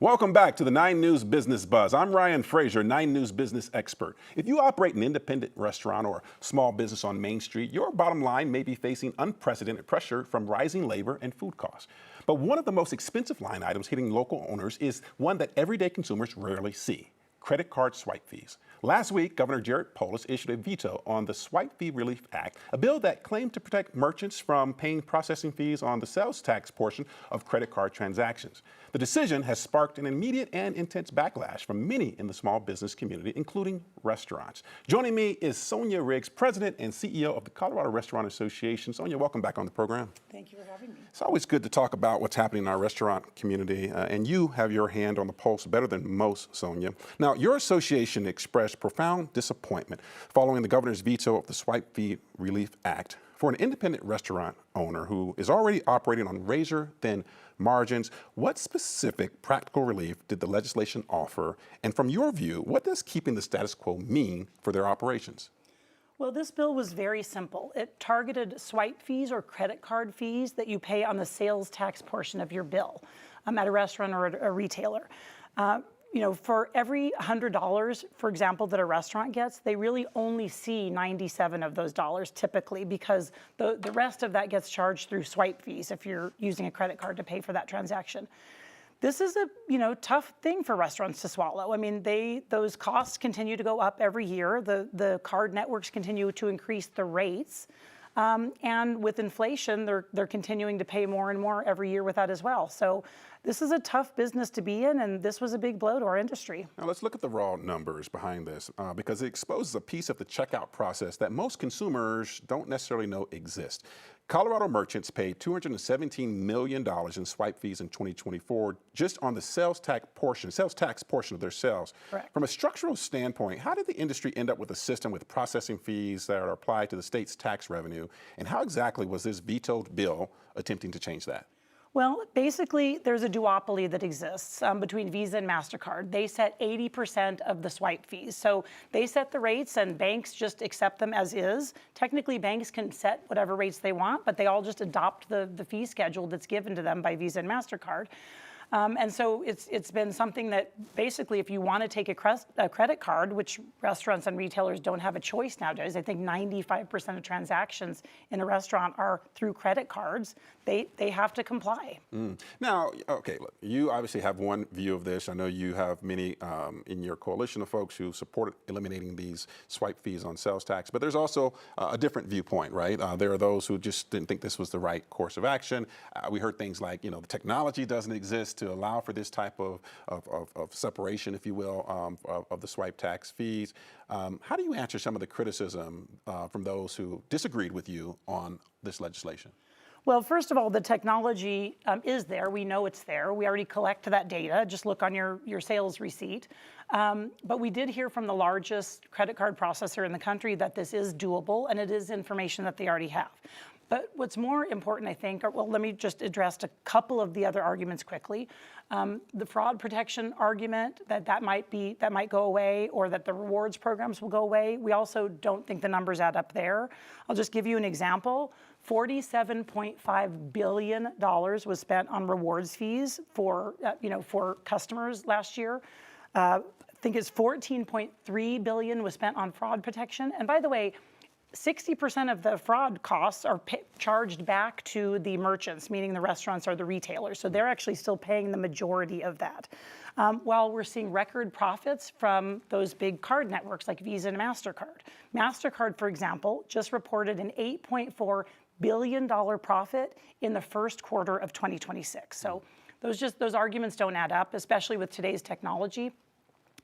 Welcome back to the 9 News Business Buzz. I'm Ryan Frazier, 9 News business expert. If you operate an independent restaurant or small business on Main Street, your bottom line may be facing unprecedented pressure from rising labor and food costs. But one of the most expensive line items hitting local owners is one that everyday consumers rarely see: credit card swipe fees. Last week, Governor Polis issued a veto on the Swipe Fee Relief Act, a bill that claimed to protect merchants from paying processing fees on the sales tax portion of credit card transactions. The decision has sparked an immediate and intense backlash from many in the small business community, including restaurants. Joining me is Sonia Riggs, President and CEO of the Colorado Restaurant Association. Sonia, welcome back on the program. Thank you for having me. It's always good to talk about what's happening in our restaurant community, and you have your hand on the pulse better than most, Sonia. Now, your association expressed profound disappointment following the governor's veto of the Swipe Fee Relief Act. For an independent restaurant owner who is already operating on razor-thin margins, what specific practical relief did the legislation offer? And from your view, what does keeping the status quo mean for their operations? Well, this bill was very simple. It targeted swipe fees or credit card fees that you pay on the sales tax portion of your bill at a restaurant or a retailer. For every $100, for example, that a restaurant gets, they really only see 97 of those dollars typically, because the rest of that gets charged through swipe fees if you're using a credit card to pay for that transaction. This is a tough thing for restaurants to swallow. I mean, those costs continue to go up every year. The card networks continue to increase the rates. And with inflation, they're continuing to pay more and more every year with that as well. So this is a tough business to be in, and this was a big blow to our industry. Now let's look at the raw numbers behind this, because it exposes a piece of the checkout process that most consumers don't necessarily know exists. Colorado merchants paid $217 million in swipe fees in 2024 just on the sales tax portion of their sales. Correct. From a structural standpoint, how did the industry end up with a system with processing fees that are applied to the state's tax revenue? And how exactly was this vetoed bill attempting to change that? Well, basically, there's a duopoly that exists between Visa and MasterCard. They set 80% of the swipe fees. So they set the rates and banks just accept them as is. Technically, banks can set whatever rates they want, but they all just adopt the fee schedule that's given to them by Visa and MasterCard. And so it's been something that basically, if you want to take a credit card, which restaurants and retailers don't have a choice nowadays, I think 95% of transactions in a restaurant are through credit cards, they have to comply. Now, okay, look, you obviously have one view of this. I know you have many in your coalition of folks who supported eliminating these swipe fees on sales tax, but there's also a different viewpoint, right? There are those who just didn't think this was the right course of action. We heard things like, the technology doesn't exist to allow for this type of separation, if you will, of the swipe tax fees. How do you answer some of the criticism from those who disagreed with you on this legislation? Well, first of all, the technology is there. We know it's there. We already collect that data. Just look on your sales receipt. But we did hear from the largest credit card processor in the country that this is doable, and it is information that they already have. But what's more important, I think, let me just address a couple of the other arguments quickly. The fraud protection argument that might go away, or that the rewards programs will go away. We also don't think the numbers add up there. I'll just give you an example. $47.5 billion was spent on rewards fees for customers last year. I think it's $14.3 billion was spent on fraud protection. And by the way, 60% of the fraud costs are charged back to the merchants, meaning the restaurants or the retailers. So they're actually still paying the majority of that. While we're seeing record profits from those big card networks like Visa and MasterCard. MasterCard, for example, just reported an $8.4 billion profit in the first quarter of 2026. So those arguments don't add up, especially with today's technology.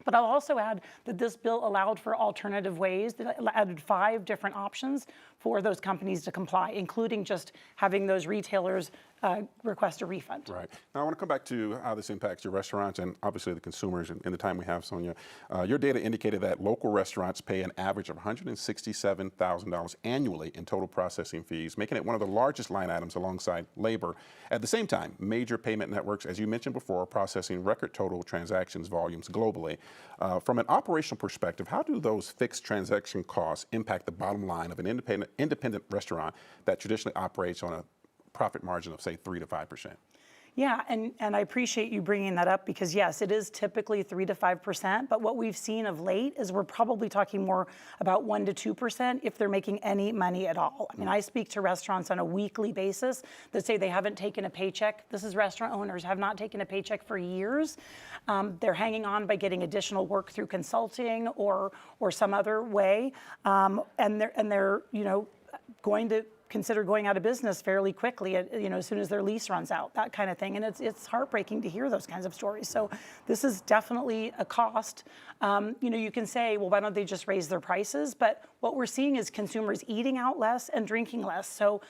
But I'll also add that this bill allowed for alternative ways, that added 5 different options for those companies to comply, including just having those retailers request a refund. Right. Now, I want to come back to how this impacts your restaurants and obviously the consumers in the time we have, Sonia. Your data indicated that local restaurants pay an average of $167,000 annually in total processing fees, making it one of the largest line items alongside labor. At the same time, major payment networks, as you mentioned before, are processing record total transactions volumes globally. From an operational perspective, how do those fixed transaction costs impact the bottom line of an independent restaurant that traditionally operates on a profit margin of, say, 3 to 5%? Yeah, and I appreciate you bringing that up because yes, it is typically 3 to 5%, but what we've seen of late is we're probably talking more about 1 to 2% if they're making any money at all. I mean, I speak to restaurants on a weekly basis that say they haven't taken a paycheck. This is restaurant owners have not taken a paycheck for years. They're hanging on by getting additional work through consulting or some other way, and they're going to consider going out of business fairly quickly, as soon as their lease runs out, that kind of thing. And it's heartbreaking to hear those kinds of stories. So this is definitely a cost. You can say, well, why don't they just raise their prices? But what we're seeing is consumers eating out less and drinking less. So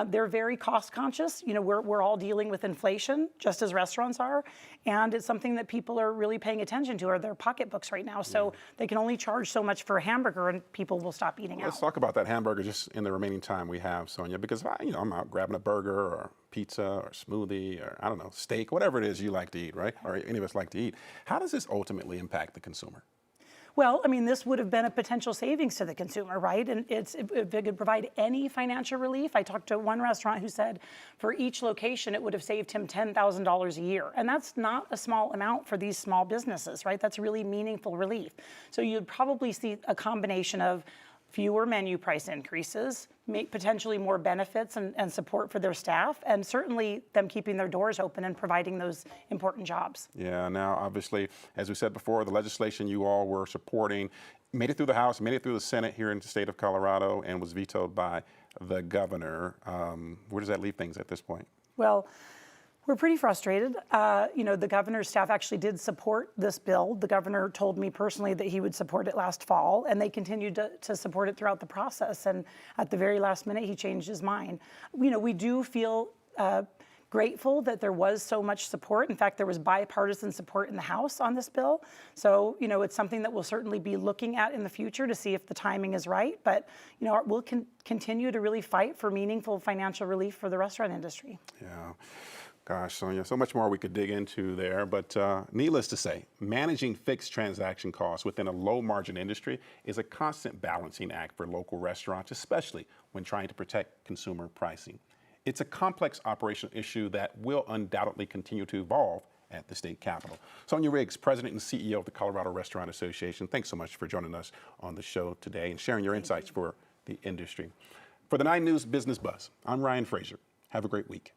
they're very cost conscious. We're all dealing with inflation, just as restaurants are. And it's something that people are really paying attention to are their pocketbooks right now. So they can only charge so much for a hamburger and people will stop eating out. Let's talk about that hamburger just in the remaining time we have, Sonia, because I'm out grabbing a burger or pizza or smoothie or I don't know, steak, whatever it is you like to eat, right? Or any of us like to eat. How does this ultimately impact the consumer? Well, I mean, this would have been a potential savings to the consumer, right? And if it could provide any financial relief. I talked to one restaurant who said for each location, it would have saved him $10,000 a year. And that's not a small amount for these small businesses, right? That's really meaningful relief. So you'd probably see a combination of fewer menu price increases, potentially more benefits and support for their staff, and certainly them keeping their doors open and providing those important jobs. Yeah, now obviously, as we said before, the legislation you all were supporting made it through the House, made it through the Senate here in the state of Colorado, and was vetoed by the governor. Where does that leave things at this point? Well, we're pretty frustrated. The governor's staff actually did support this bill. The governor told me personally that he would support it last fall, and they continued to support it throughout the process. And at the very last minute, he changed his mind. We do feel grateful that there was so much support. In fact, there was bipartisan support in the House on this bill. So, it's something that we'll certainly be looking at in the future to see if the timing is right. But, we'll continue to really fight for meaningful financial relief for the restaurant industry. Yeah. Gosh, Sonia, so much more we could dig into there, but needless to say, managing fixed transaction costs within a low-margin industry is a constant balancing act for local restaurants, especially when trying to protect consumer pricing. It's a complex operational issue that will undoubtedly continue to evolve at the state capitol. Sonia Riggs, President and CEO of the Colorado Restaurant Association, thanks so much for joining us on the show today and sharing your insights for the industry. For the 9 News Business Buzz, I'm Ryan Frazier. Have a great week.